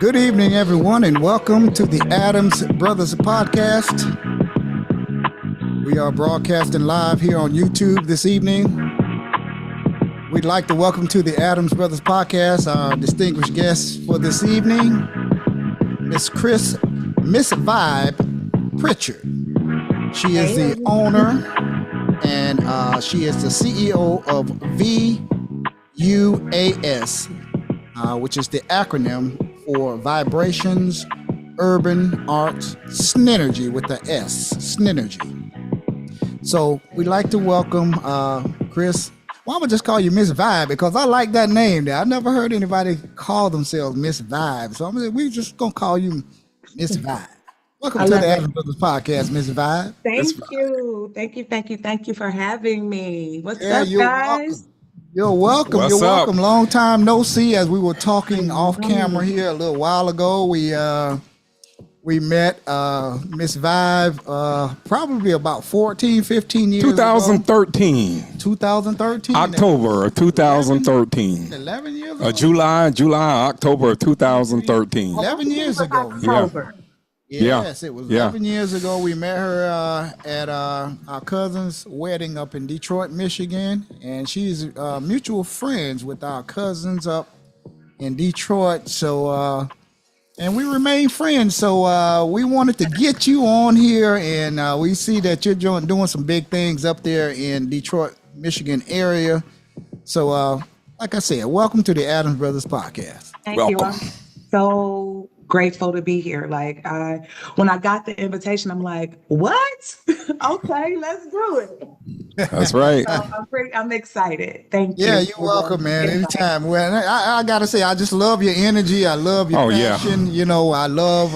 Good evening, everyone, and welcome to the Adams Brothers podcast. We are broadcasting live here on YouTube this evening. We'd like to welcome to the Adams Brothers podcast our distinguished guests for this evening, Miss Vybe Pritchard. She is the owner and she is the CEO of VUAS, which is the acronym for Vibrations Urban Arts Synergy with the S, Synergy. So we'd like to welcome Chris. Well, I'm gonna just call you Miss Vybe because I like that name there. I never heard anybody call themselves Miss Vybe. So we're just gonna call you Miss Vybe. Welcome to the Adams Brothers podcast, Miss Vybe. Thank you for having me. What's up, you're guys? Welcome. You're welcome. What's You're up? welcome. Long time no see. As we were talking off camera here a little while ago, we met Miss Vybe probably about 14, 15 years 2013. ago. 2013. October of 2013. 11 years ago. July, October of 2013. 11 years ago. October. Yes, it was 11 years ago. We met her at our cousin's wedding up in Detroit, Michigan, and she's mutual friends with our cousins up in Detroit. So, and we remain friends. So we wanted to get you on here, and we see that you're doing some big things up there in Detroit, Michigan area. So, like I said, welcome to the Adams Brothers podcast. Thank Welcome. you. I'm so grateful to be here. When I got the invitation, I'm like, what? Okay, let's do it. That's right. So I'm excited. Thank you. Yeah, you're welcome, man. Anytime. Well, I gotta say, I just love your energy. I love your passion. You know, I love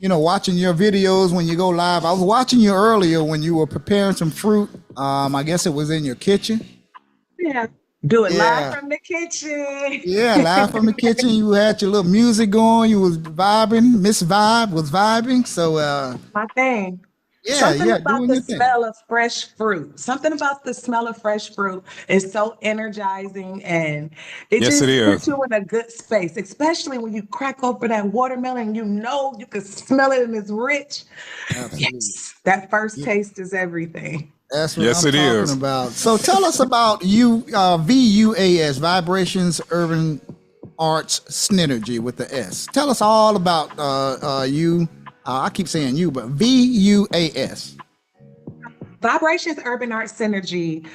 watching your videos when you go live. I was watching you earlier when you were preparing some fruit. I guess it was in your kitchen. Yeah. Do it live from the kitchen. Yeah, live from the kitchen. You had your little music going. You was vibing. Miss Vybe was vibing. So my thing. Yeah, Something about doing the your thing. smell of fresh fruit. Something about the smell of fresh fruit is so energizing, and it Yes, just it is. puts you in a good space, especially when you crack open that watermelon. You know you can smell it and it's rich. Absolutely. Yes, that first taste is everything. That's what Yes, I'm it talking is. about. So tell us about VUAS, Vibrations Urban Arts Synergy with the S. Tell us all about you. I keep saying you, but VUAS. Vibrations Urban Art Synergy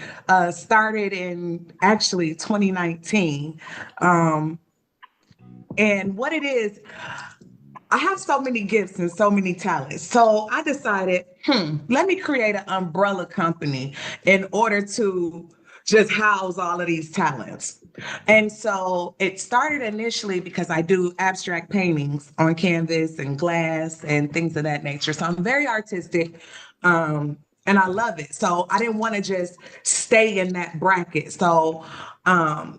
started in actually 2019. And what it is, I have so many gifts and so many talents. So I decided, let me create an umbrella company in order to just house all of these talents. And so it started initially because I do abstract paintings on canvas and glass and things of that nature. So I'm very artistic. And I love it. So I didn't want to just stay in that bracket. So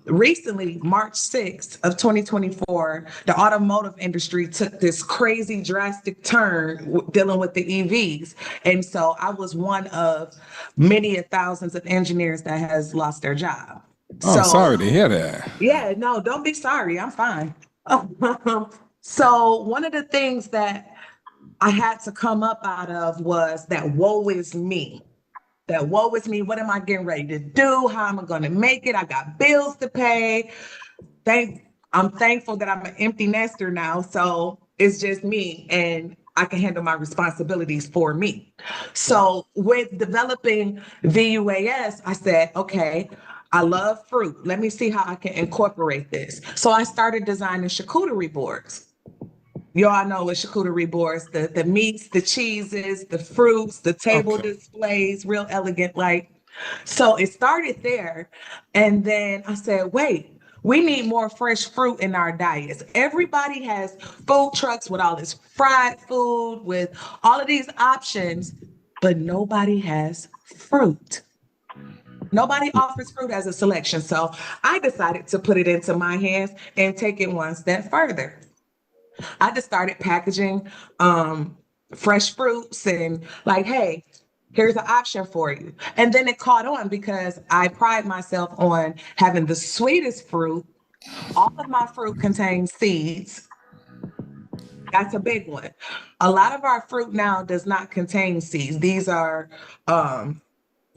recently, March 6th of 2024, the automotive industry took this crazy drastic turn dealing with the EVs. And so I was one of many thousands of engineers that has lost their job. Oh, sorry to hear that. Yeah, no, don't be sorry. I'm fine. So one of the things that I had to come up out of was that woe is me. That woe is me. What am I getting ready to do? How am I going to make it? I got bills to pay. I'm thankful that I'm an empty nester now. So it's just me and I can handle my responsibilities for me. So with developing VUAS, I said, okay, I love fruit. Let me see how I can incorporate this. So I started designing charcuterie boards. You all know what charcuterie boards, the meats, the cheeses, the fruits, the table displays, real elegant like. So it started there. And then I said, wait, we need more fresh fruit in our diets. Everybody has food trucks with all this fried food, with all of these options, but nobody has fruit. Nobody offers fruit as a selection. So I decided to put it into my hands and take it one step further. I just started packaging fresh fruits and like, hey, here's an option for you. And then it caught on because I pride myself on having the sweetest fruit. All of my fruit contains seeds. That's a big one. A lot of our fruit now does not contain seeds. These are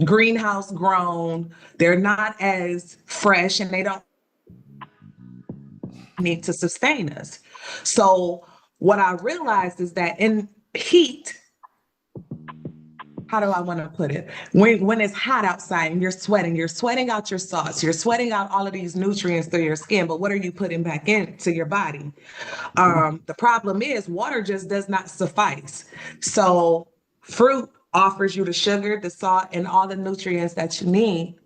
greenhouse grown. They're not as fresh and they don't need to sustain us. So what I realized is that in heat, how do I want to put it? When it's hot outside and you're sweating out your salts, you're sweating out all of these nutrients through your skin, but what are you putting back into your body? The problem is water just does not suffice. So fruit offers you the sugar, the salt, and all the nutrients that you need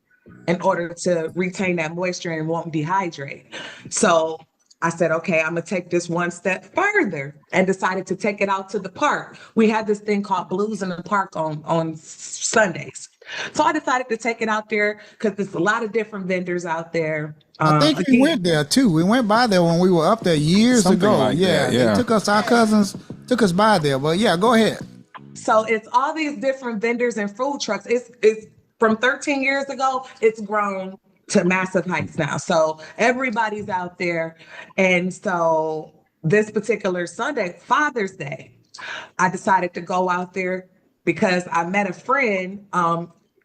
in order to retain that moisture and won't dehydrate. So I said, okay, I'm gonna take this one step further and decided to take it out to the park. We had this thing called Blues in the Park on Sundays. So I decided to take it out there because there's a lot of different vendors out there. I think we went there too. We went by there when we were up there years Something ago. like that, yeah. They took us, our cousins took us by there. But yeah, go ahead. So it's all these different vendors and food trucks. It's from 13 years ago, it's grown to massive heights now. So everybody's out there. And so this particular Sunday, Father's Day, I decided to go out there because I met a friend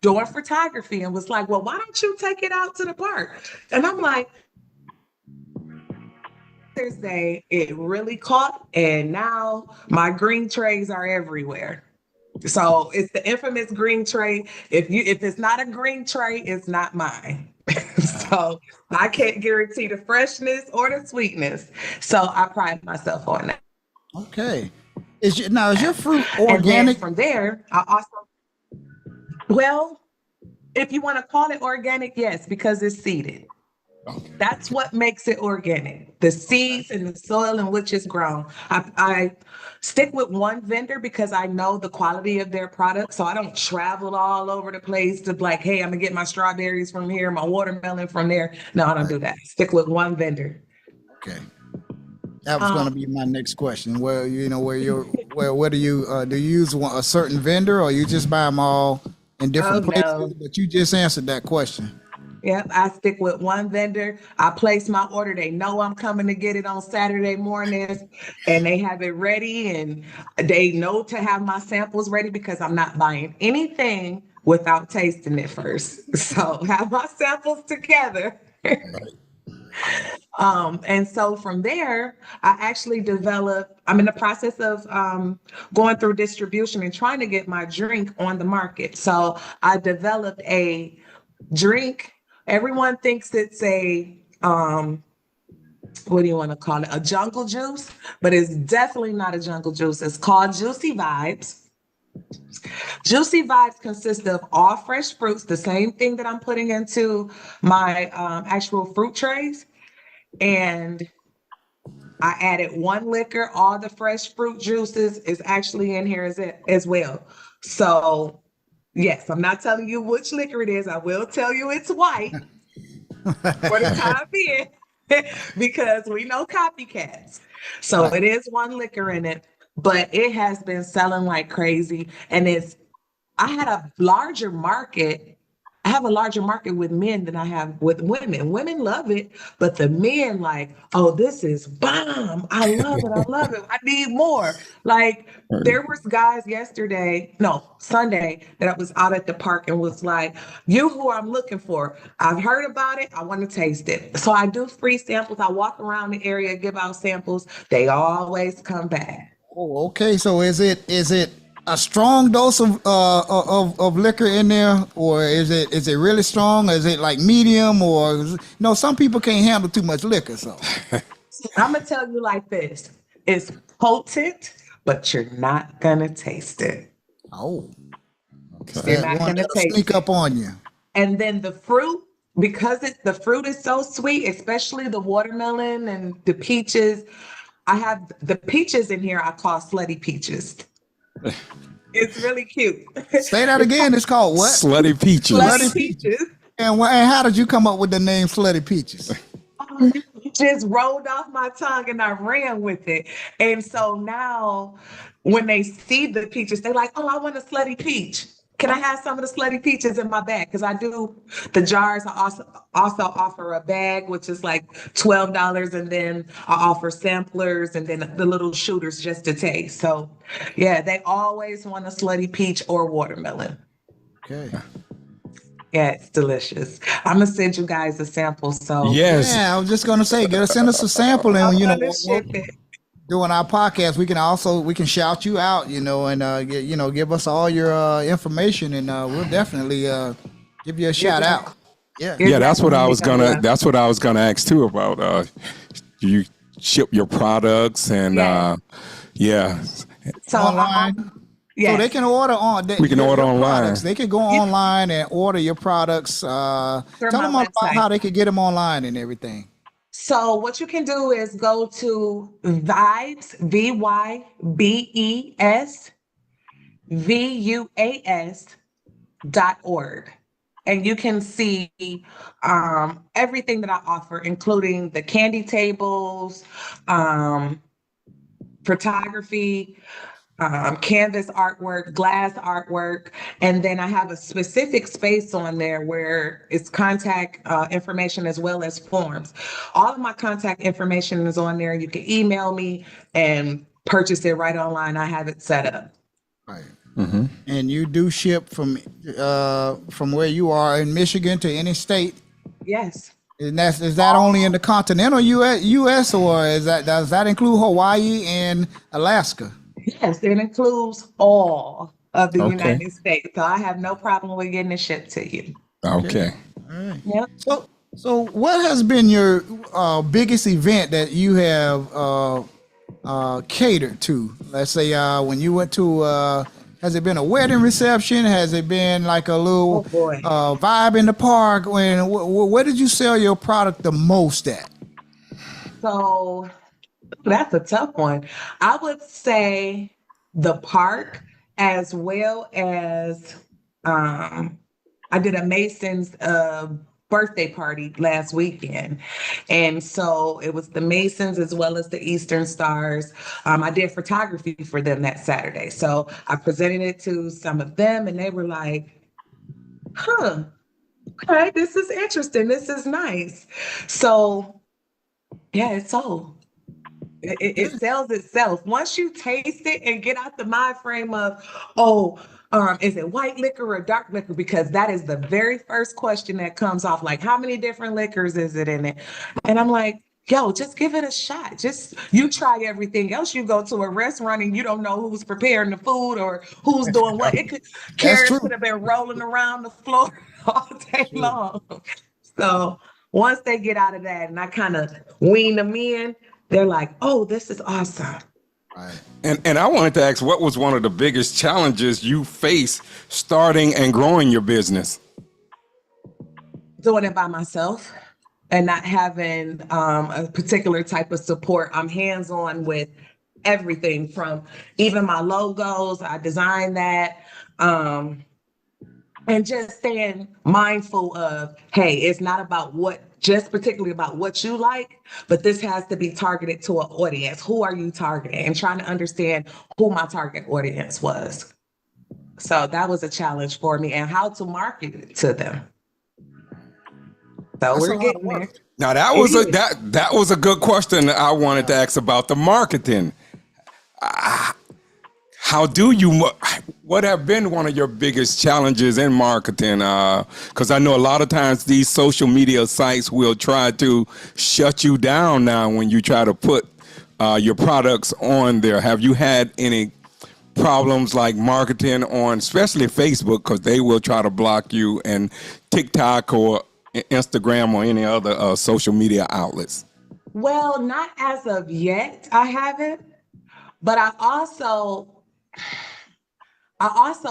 doing photography and was like, well, why don't you take it out to the park? And I'm like, Father's Day, it really caught. And now my green trays are everywhere. So it's the infamous green tray. If it's not a green tray, it's not mine. So I can't guarantee the freshness or the sweetness. So I pride myself on that. Okay. Is your fruit And then organic? from there, I also, well, if you want to call it organic, yes, because it's seeded. That's what makes it organic. The seeds and the soil in which it's grown. I stick with one vendor because I know the quality of their product. So I don't travel all over the place to like, hey, I'm gonna get my strawberries from here, my watermelon from there. No, I don't do that. Stick with one vendor. Okay. That was going to be my next question. Where do you use a certain vendor, or you just buy them all in different places? No. But you just answered that question. Yep, I stick with one vendor. I place my order. They know I'm coming to get it on Saturday mornings, and they have it ready, and they know to have my samples ready because I'm not buying anything without tasting it first. So have my samples together. And so from there, I actually I'm in the process of going through distribution and trying to get my drink on the market. So I developed a drink. Everyone thinks it's a, what do you want to call it? A jungle juice, but it's definitely not a jungle juice. It's called Juicy Vibes. Juicy Vibes consist of all fresh fruits, the same thing that I'm putting into my actual fruit trays. And I added one liquor. All the fresh fruit juices is actually in here as well. So yes, I'm not telling you which liquor it is. I will tell you it's white for the time being because we know copycats. So it is one liquor in it, but it has been selling like crazy. And I have a larger market with men than I have with women. Women love it, but the men like, oh, this is bomb. I love it. I love it. I need more. Like there was guys Sunday that I was out at the park and was like, you who I'm looking for. I've heard about it. I want to taste it. So I do free samples. I walk around the area, give out samples. They always come back. Oh, okay. So is it a strong dose of liquor in there, or is it really strong? Is it like medium, or some people can't handle too much liquor. So I'm gonna tell you like this: it's potent, but you're not gonna taste it. Oh, You're not gonna taste sneak up on you. And then the fruit, because the fruit is so sweet, especially the watermelon and the peaches. I have the peaches in here. I call slutty peaches. It's really cute. Say that again. It's called what? Slutty Peaches. Slutty peaches. And how did you come up with the name Slutty Peaches? It just rolled off my tongue and I ran with it. And so now when they see the peaches, they're like, oh, I want a slutty peach. Can I have some of the slutty peaches in my bag? Because I do the jars. I also offer a bag, which is like $12, and then I offer samplers and then the little shooters just to taste. So, yeah, they always want a slutty peach or watermelon. Okay. Yeah, it's delicious. I'm gonna send you guys a sample. So Yes. Yeah, I was just gonna say, send us a sample, I'm and gonna ship it. doing our podcast, we can shout you out, and give us all your information, and we'll definitely give you a shout out. Yeah. Yeah, that's what I was Definitely. gonna ask too about. Do you ship your products and yeah. So Online. yeah. So they can order on. We can order your online. products. They can go online and order your products. Tell them my about website. how they can get them online and everything. So what you can do is go to Vibes, VYBES, VUAS.org. And you can see everything that I offer, including the candy tables, photography, canvas artwork, glass artwork, and then I have a specific space on there where it's contact information as well as forms. All of my contact information is on there. You can email me and purchase it right online. I have it set up. Right. And you do ship from where you are in Michigan to any state. Yes. And is that only in the continental U.S. or does that include Hawaii and Alaska? Yes, it includes all of the Okay. United States. So I have no problem with getting it shipped to you. Okay. All right. Yep. So what has been your biggest event that you have catered to? Let's say when you went to, has it been a wedding reception? Has it been like a little boy. vibe in the park? Where did you sell your product the most at? So that's a tough one. I would say the park, as well as I did a Mason's birthday party last weekend. And so it was the Masons as well as the Eastern Stars. I did photography for them that Saturday. So I presented it to some of them and they were like, huh, okay, this is interesting. This is nice. So yeah, it's sold. It sells itself. Once you taste it and get out the mind frame of, is it white liquor or dark liquor? Because that is the very first question that comes off. Like, how many different liquors is it in it? And I'm like, yo, just give it a shot. Just you try everything else. You go to a restaurant and you don't know who's preparing the food or who's doing what. Carrots could have been rolling around the floor all day long. So once they get out of that and I kind of wean them in, they're like, oh, this is awesome. Right. And I wanted to ask, what was one of the biggest challenges you face starting and growing your business? Doing it by myself and not having a particular type of support. I'm hands-on with everything from even my logos. I designed that. And just staying mindful of, hey, it's not about particularly about what you like, but this has to be targeted to an audience. Who are you targeting? And trying to understand who my target audience was. So that was a challenge for me and how to market it to them. So we're getting there. Now that was a good question I wanted to ask about the marketing. What have been one of your biggest challenges in marketing? Because I know a lot of times these social media sites will try to shut you down now when you try to put your products on there. Have you had any problems like marketing on, especially Facebook, because they will try to block you, and TikTok or Instagram or any other social media outlets? Well, not as of yet, I haven't. But I also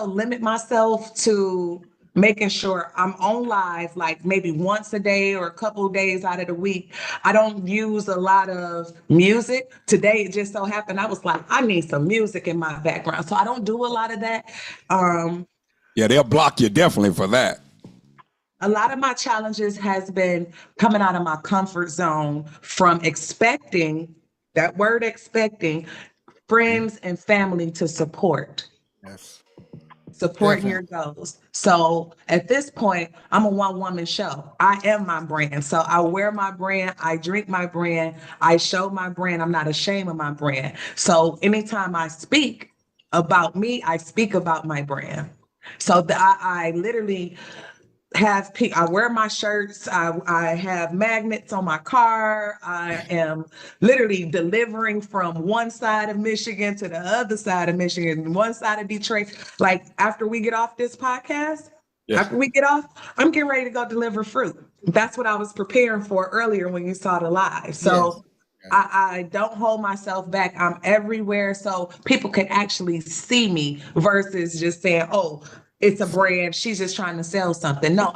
limit myself to making sure I'm on live like maybe once a day or a couple of days out of the week. I don't use a lot of music. Today, it just so happened I was like, I need some music in my background. So I don't do a lot of that. Yeah, they'll block you definitely for that. A lot of my challenges has been coming out of my comfort zone from expecting friends and family to support. Yes. supporting your goals. So at this point, I'm a one-woman show. I am my brand. So I wear my brand, I drink my brand, I show my brand. I'm not ashamed of my brand. So anytime I speak about me, I speak about my brand. So I literally I wear my shirts. I have magnets on my car. I am literally delivering from one side of Michigan to the other side of Michigan, one side of Detroit. Like after we get off this podcast, after we get off, I'm getting ready to go deliver fruit. That's what I was preparing for earlier when you saw the live. So I don't hold myself back. I'm everywhere so people can actually see me versus just saying, oh, it's a brand. She's just trying to sell something. No,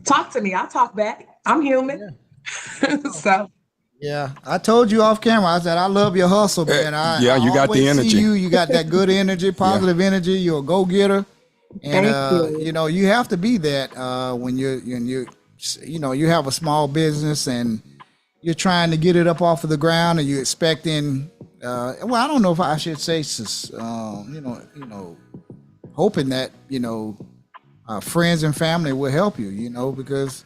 talk to me. I'll talk back. I'm human. So. Yeah, I told you off camera. I said I love your hustle, man. You got the energy. You got that good energy, positive energy. You're a go-getter, and you know you have to be that when you have a small business and you're trying to get it up off of the ground, and you're expecting. Well, I don't know if I should say, hoping that friends and family will help you, because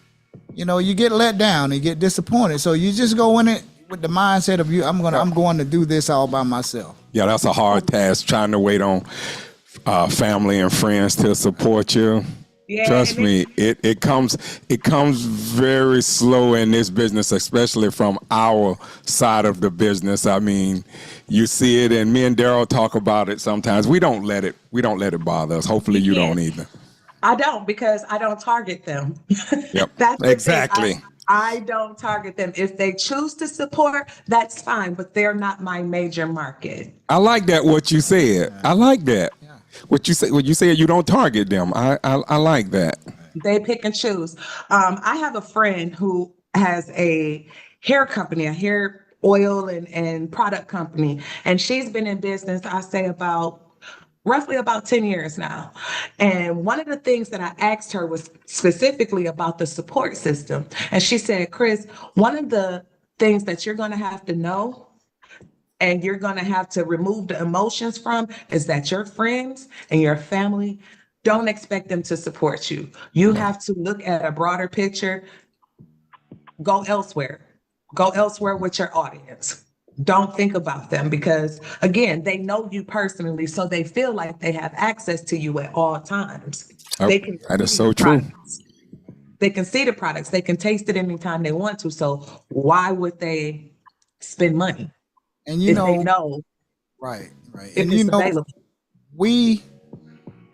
you get let down and get disappointed, so you just go in it with the mindset of I'm going to do this all by myself. Yeah, that's a hard task, trying to wait on family and friends to support you. Trust me, it comes very slow in this business, especially from our side of the business. I mean, you see it, and me and Daryl talk about it sometimes. We don't let it bother us. Hopefully you don't either. I don't, because I don't target them. Yep. That's exactly. I don't target them. If they choose to support, that's fine, but they're not my major market. I like that, what you said. I like that. What you said, you don't target them. I like that. They pick and choose. I have a friend who has a hair company, a hair oil and product company, and she's been in business, I say roughly about 10 years now. And one of the things that I asked her was specifically about the support system. And she said, Chris, one of the things that you're going to have to know and you're going to have to remove the emotions from is that your friends and your family, don't expect them to support you. You have to look at a broader picture. Go elsewhere. Go elsewhere with your audience. Don't think about them, because again, they know you personally, so they feel like they have access to you at all times. That is so true. They can see the products. They can taste it anytime they want to. So why would they spend money? And if they know, right. If and it's available.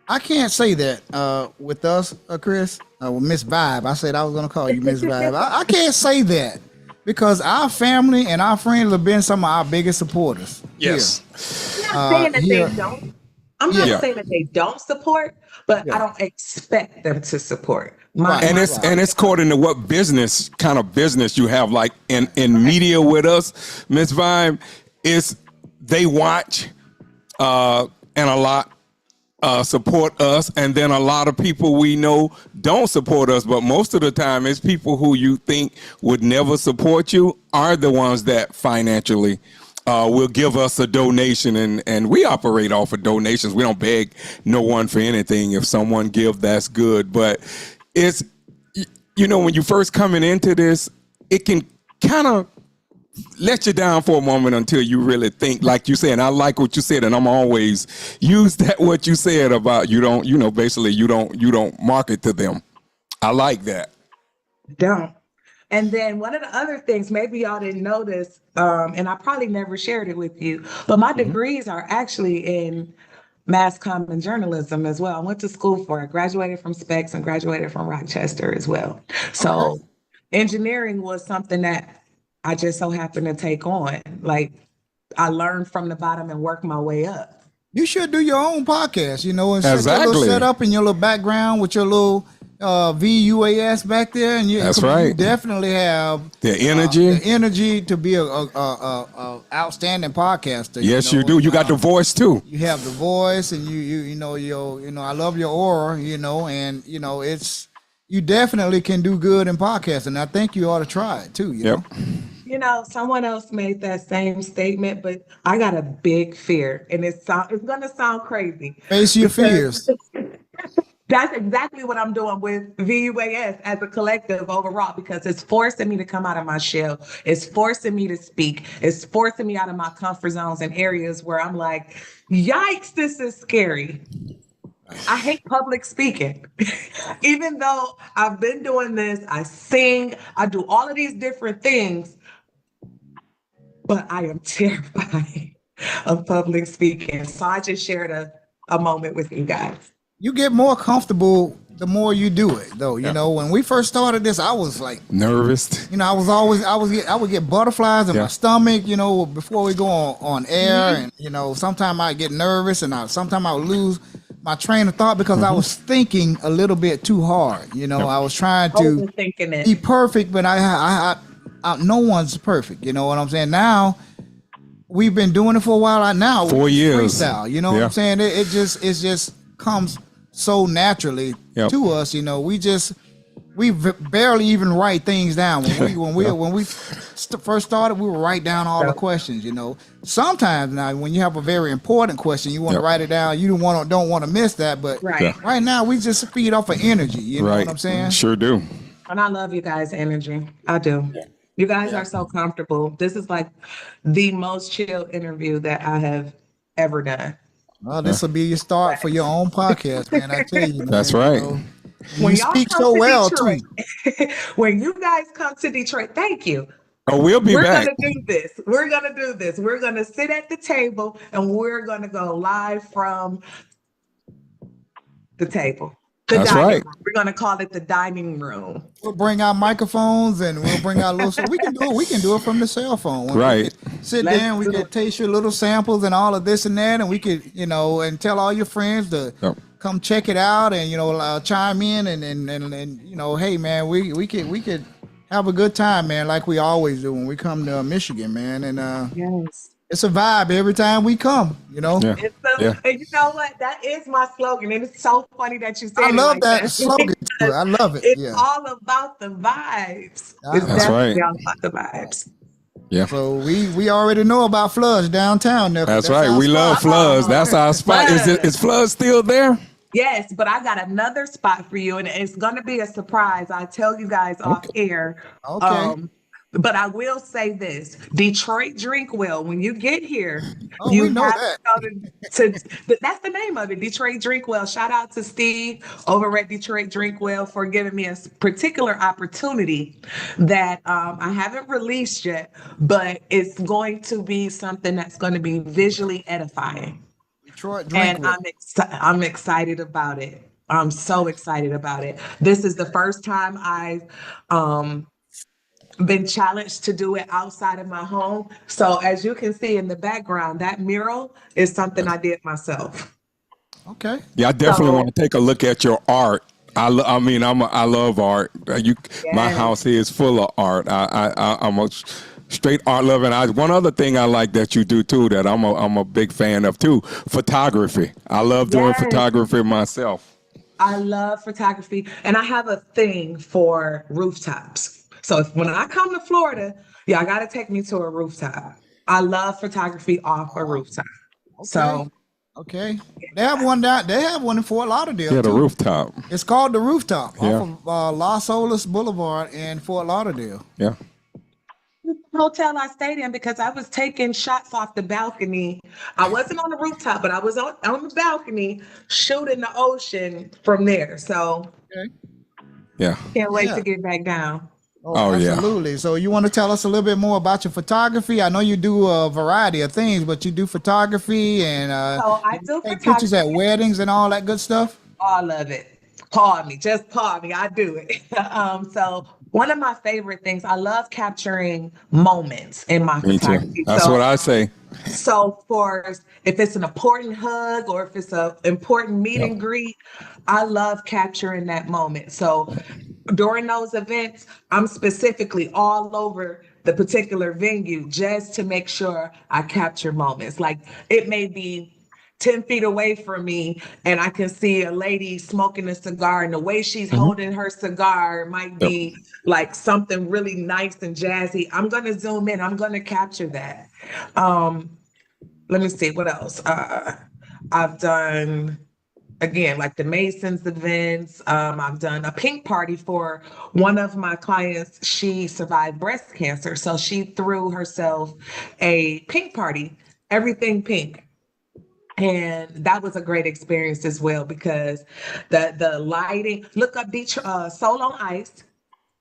I can't say that with us, Chris, Miss Vybe. I said I was going to call you Miss Vybe. I can't say that because our family and our friends have been some of our biggest supporters. Yes. I'm not saying that they don't. I'm not saying that they don't support, but I don't expect them to support. And it's according to what kind of business you have. Like in media with us, Miss Vybe, is they watch and a lot support us, and then a lot of people we know don't support us, but most of the time it's people who you think would never support you are the ones that financially will give us a donation, and we operate off of donations. We don't beg no one for anything. If someone give, that's good. But it's, when you first coming into this, it can kind of let you down for a moment until you really think, like you said. And I like what you said, and I'm always use that what you said about you don't market to them. I like that. Don't. And then one of the other things, maybe y'all didn't know this, and I probably never shared it with you, but my degrees are actually in mass comm and journalism as well. I went to school for it, graduated from Specs and graduated from Rochester as well. So engineering was something that I just so happened to take on. Like, I learned from the bottom and worked my way up. You should do your own podcast, and set your little setup and your little background with your little VUAS back there, and you definitely have the energy to be a outstanding podcaster. Yes, you do. You got the voice too. You have the voice, and I love your aura, and it's you definitely can do good in podcasting. I think you ought to try it too. You know? someone else made that same statement, but I got a big fear, and it's gonna sound crazy. Face your because fears. That's exactly what I'm doing with VUAS as a collective overall, because it's forcing me to come out of my shell. It's forcing me to speak. It's forcing me out of my comfort zones and areas where I'm like, yikes, this is scary. I hate public speaking. Even though I've been doing this, I sing, I do all of these different things, but I am terrified of public speaking. So I just shared a moment with you guys. You get more comfortable the more you do it, though. You know, when we first started this, I was like nervous. I would get butterflies in my stomach. Before we go on air, and sometimes I get nervous, and sometimes I would lose my train of thought because I was thinking a little bit too hard. I was trying to be perfect, but I no one's perfect. You know what I'm saying? Now we've been doing it for a while. Now 4 years. Freestyle. You know what I'm saying? It just comes so naturally to us. We barely even write things down. When we first started, we would write down all the questions. Sometimes now when you have a very important question, you want to write it down. You don't want to miss that. But right now we just feed off of energy. You know what I'm saying? Sure do. And I love you guys' energy. I do. You guys are so comfortable. This is like the most chill interview that I have ever done. Well, this will be your start for your own podcast, man. I tell you, man. That's right. You speak so well, too. When you guys come to Detroit, thank you. Oh, we'll be back. We're going to do this. We're going to sit at the table, and we're going to go live from the table. That's right. We're going to call it the dining room. We'll bring our microphones and we'll bring our little. We can do it from the cell phone. Right. Sit there and we can taste your little samples and all of this and that, and we could, and tell all your friends to come check it out and chime in and hey man, we could have a good time, man, like we always do when we come to Michigan, man, and yes. It's a vibe every time we come, And you know what? That is my slogan. And it's so funny that you said it. I love that slogan too. I love it. It's all about the vibes. It's definitely all about the vibes. Yeah. So we already know about Floods downtown there. That's right. We love Floods. That's our spot. Is Floods still there? Yes, but I got another spot for you, and it's going to be a surprise. I'll tell you guys off air. Okay. But I will say this: Detroit Drink Well. When you get here, you know have that. to go to. That's the name of it, Detroit Drink Well. Shout out to Steve over at Detroit Drink Well for giving me a particular opportunity that I haven't released yet, but it's going to be something that's going to be visually edifying. Detroit Drink Well. I'm excited about it. I'm so excited about it. This is the first time I've been challenged to do it outside of my home. So as you can see in the background, that mural is something I did myself. Okay. Yeah, I definitely want to take a look at your art. I love art. My house is full of art. I'm a straight art lover. And one other thing I like that you do too, that I'm a big fan of too, photography. I love doing photography myself. I love photography, and I have a thing for rooftops. So when I come to Florida, y'all got to take me to a rooftop. I love photography off a rooftop. Okay. So, okay, they have one in Fort Lauderdale. Yeah, the rooftop. It's called the Rooftop off of Los Olas Boulevard in Fort Lauderdale. Yeah. Hotel I stayed in because I was taking shots off the balcony. I wasn't on the rooftop, but I was on the balcony shooting the ocean from there. So, can't wait to get back down. Oh, absolutely. Yeah. So you want to tell us a little bit more about your photography? I know you do a variety of things, but you do photography and so I do take pictures at weddings and all that good stuff. All of it. Just call me. I do it. So one of my favorite things, I love capturing moments in my photography. That's what I say. So if it's an important hug or if it's an important meet and greet, I love capturing that moment. So during those events, I'm specifically all over the particular venue just to make sure I capture moments. Like it may be 10 feet away from me and I can see a lady smoking a cigar, and the way she's holding her cigar might be like something really nice and jazzy. I'm going to zoom in. I'm going to capture that. Let me see what else. I've done, again, like the Masons events. I've done a pink party for one of my clients. She survived breast cancer. So she threw herself a pink party, everything pink. And that was a great experience as well, because the lighting, look up Soul on Ice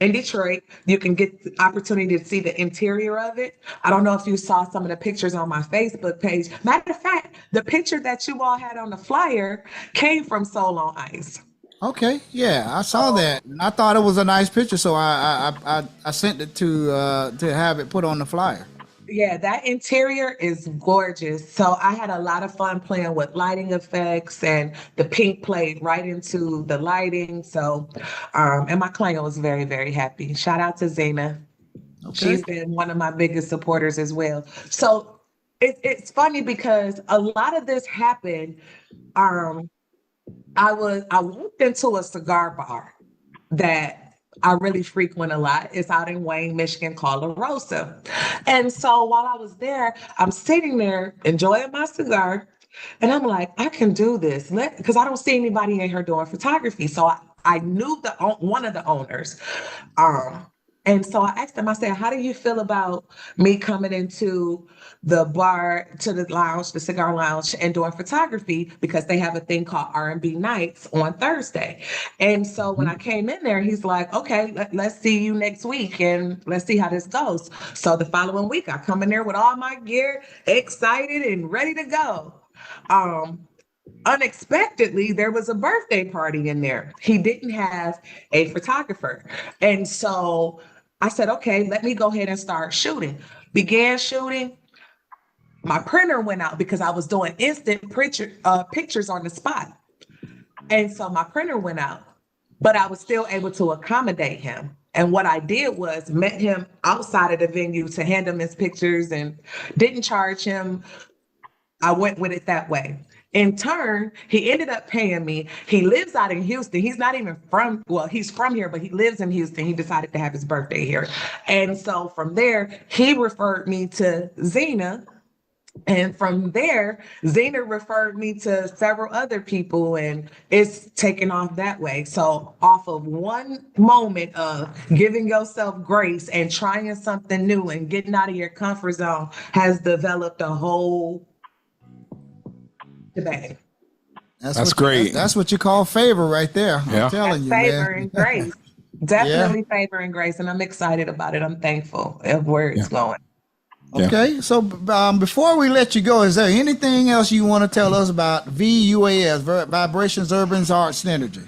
in Detroit. You can get the opportunity to see the interior of it. I don't know if you saw some of the pictures on my Facebook page. Matter of fact, the picture that you all had on the flyer came from Soul on Ice. Okay, yeah, I saw that, and I thought it was a nice picture, so I sent it to have it put on the flyer. Yeah, that interior is gorgeous. So I had a lot of fun playing with lighting effects, and the pink played right into the lighting. So, and my client was very, very happy. Shout out to Zena. Okay. She's been one of my biggest supporters as well. So it's funny because a lot of this happened. I walked into a cigar bar that I really frequent a lot. It's out in Wayne, Michigan, called La Rosa. And so while I was there, I'm sitting there enjoying my cigar, and I'm like, I can do this, because I don't see anybody in here doing photography. So I knew one of the owners. And so I asked him, I said, how do you feel about me coming into the bar, to the lounge, the cigar lounge, and doing photography? Because they have a thing called R&B nights on Thursday. And so when I came in there, he's like, okay, let's see you next week and let's see how this goes. So the following week, I come in there with all my gear, excited and ready to go. Unexpectedly, there was a birthday party in there. He didn't have a photographer. And so I said, okay, let me go ahead and start shooting. Began shooting. My printer went out because I was doing instant pictures on the spot. And so my printer went out, but I was still able to accommodate him. And what I did was met him outside of the venue to hand him his pictures and didn't charge him. I went with it that way. In turn, he ended up paying me. He lives out in Houston. He's not even he's from here, but he lives in Houston. He decided to have his birthday here. And so from there, he referred me to Zena. And from there, Zena referred me to several other people, and it's taken off that way. So off of one moment of giving yourself grace and trying something new and getting out of your comfort zone has developed a whole debate. That's great. That's what you call favor right there. Yeah. I'm telling you, favor man. and grace. Definitely favor and grace. And I'm excited about it. I'm thankful of where it's going. Okay, so before we let you go, is there anything else you want to tell us about VUAS, Vibrations Urban Art Synergy?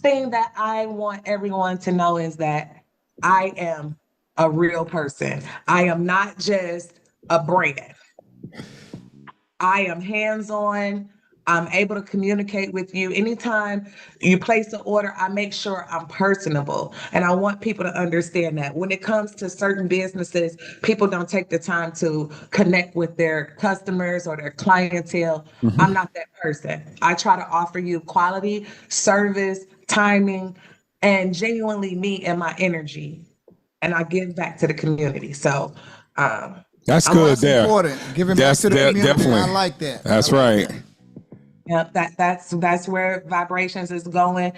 Thing that I want everyone to know is that I am a real person. I am not just a brand. I am hands-on. I'm able to communicate with you. Anytime you place an order, I make sure I'm personable. And I want people to understand that when it comes to certain businesses, people don't take the time to connect with their customers or their clientele. I'm not that person. I try to offer you quality, service, timing, and genuinely me and my energy. And I give back to the community. So, that's good there. Important. Giving back to the community. Definitely. I like that. That's right. Yep, that's where Vibrations is going.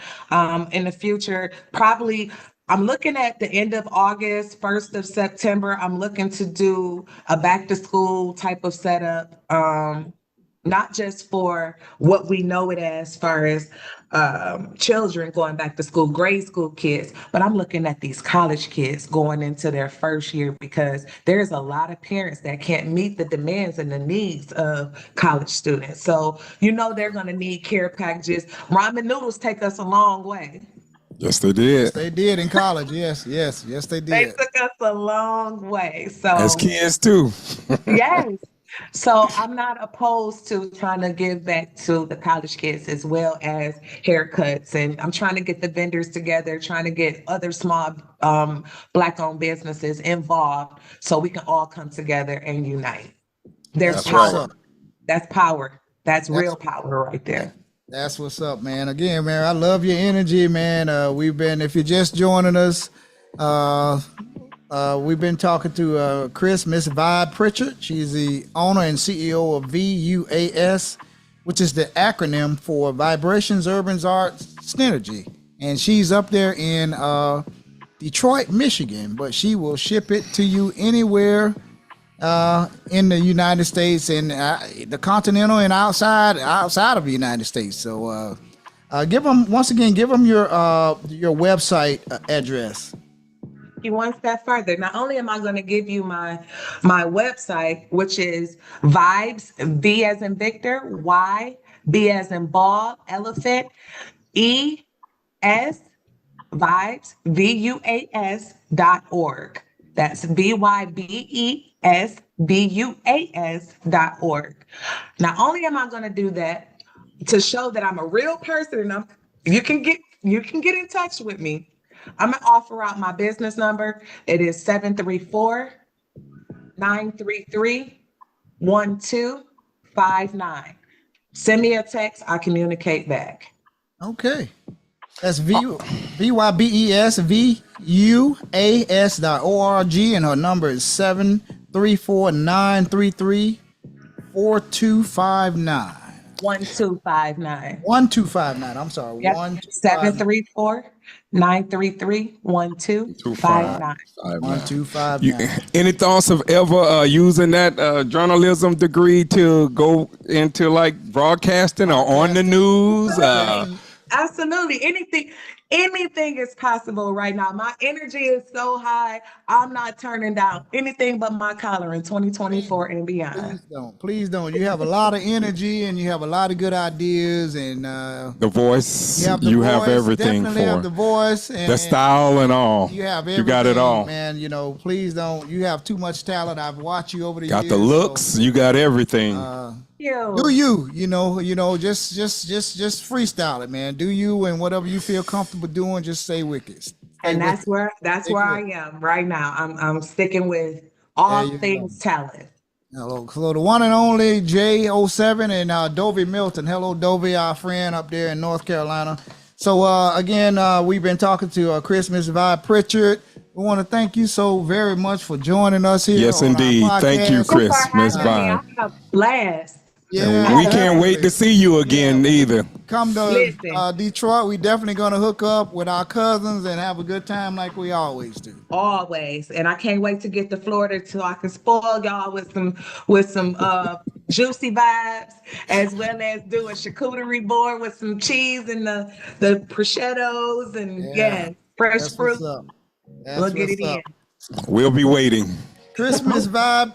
In the future, probably I'm looking at the end of August, 1st of September. I'm looking to do a back to school type of setup. Not just for what we know it as far as children going back to school, grade school kids, but I'm looking at these college kids going into their first year, because there's a lot of parents that can't meet the demands and the needs of college students. So, they're going to need care packages. Ramen noodles take us a long way. Yes, they did. Yes, they did in college. Yes, they did. They took us a long way. So as kids too. Yes. So I'm not opposed to trying to give back to the college kids as well as haircuts. And I'm trying to get the vendors together, trying to get other small Black-owned businesses involved so we can all come together and unite. There's That's power. right. That's power. That's real power right there. That's what's up, man. Again, man, I love your energy, man. If you're just joining us, we've been talking to Miss Vybe Pritchard. She's the owner and CEO of VUAS, which is the acronym for Vibrations Urban Arts Synergy. And she's up there in Detroit, Michigan, but she will ship it to you anywhere in the United States and the continental and outside of the United States. So give them your website address. One step further. Not only am I going to give you my website, which is Vibes, V as in Victor, Y, B as in ball, elephant, E, S, Vibes, VUAS.org. That's VYBESBUAS.org. Not only am I going to do that to show that I'm a real person and you can get in touch with me, I'm going to offer out my business number. It is 734-933-1259. Send me a text. I communicate back. Okay. That's VYBESVUAS.org, and her number is 734-933-4259. 1259. 1259. I'm sorry. Yep. 734-933-1259. 1259. Any thoughts of ever using that journalism degree to go into like broadcasting or on the news? Absolutely. Anything is possible right now. My energy is so high. I'm not turning down anything but my collar in 2024 and beyond. Please don't. You have a lot of energy and you have a lot of good ideas and the voice. You have everything definitely for have the voice and the style and all. You have everything. You got it all, man. Please don't. You have too much talent. I've watched you over the years. Got the looks. So, you got everything. Do you just freestyle it, man. Do you, and whatever you feel comfortable doing, just say wicked. And that's where I am right now. I'm sticking with all things talent. Hello, so the one and only J07 and Dovey Milton. Hello, Dovey, our friend up there in North Carolina. So again, we've been talking to Miss Vybe Pritchard. We want to thank you so very much for joining us here. Yes, indeed. Thank you, Miss Vybe. I have a blast. Yeah, we can't wait to see you again either. Come to Detroit. We definitely gonna hook up with our cousins and have a good time like we always do. Always, and I can't wait to get to Florida so I can spoil y'all with some juicy vibes, as well as do a charcuterie board with some cheese and the prosciuttos and fresh fruit. We'll get it in. We'll be waiting. Miss Vybe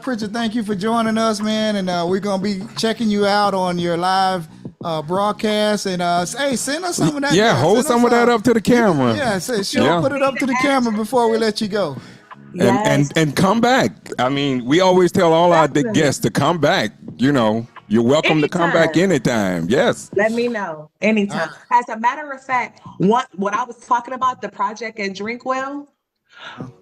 Pritchard, thank you for joining us, man. And we're going to be checking you out on your live broadcast. And hey, send us some of that. Yeah, hold some of that up to the camera. Yeah, put it up to the camera before we let you go. And come back. I mean, we always tell all our guests to come back. You're welcome to come back anytime. Yes. Let me know anytime. As a matter of fact, what I was talking about, the project at Drinkwell,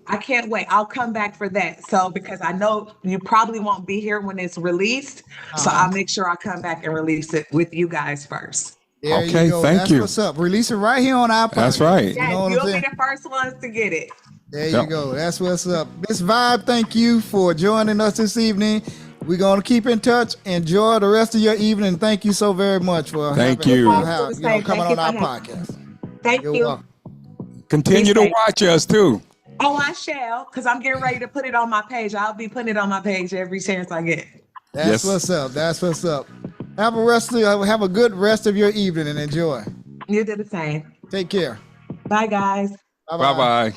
I can't wait. I'll come back for that. So because I know you probably won't be here when it's released. So I'll make sure I come back and release it with you guys first. Okay, thank you. That's what's up. Release it right here on our podcast. That's right. Yes, you'll be the first ones to get it. There you go. That's what's up. Miss Vybe, thank you for joining us this evening. We're going to keep in touch. Enjoy the rest of your evening. Thank you so very much for coming on our podcast. Thank you. Welcome. Continue to watch us too. Oh, I shall, because I'm getting ready to put it on my page. I'll be putting it on my page every chance I get. That's what's up. That's what's up. Have a good rest of your evening and enjoy. You do the same. Take care. Bye, guys. Bye-bye.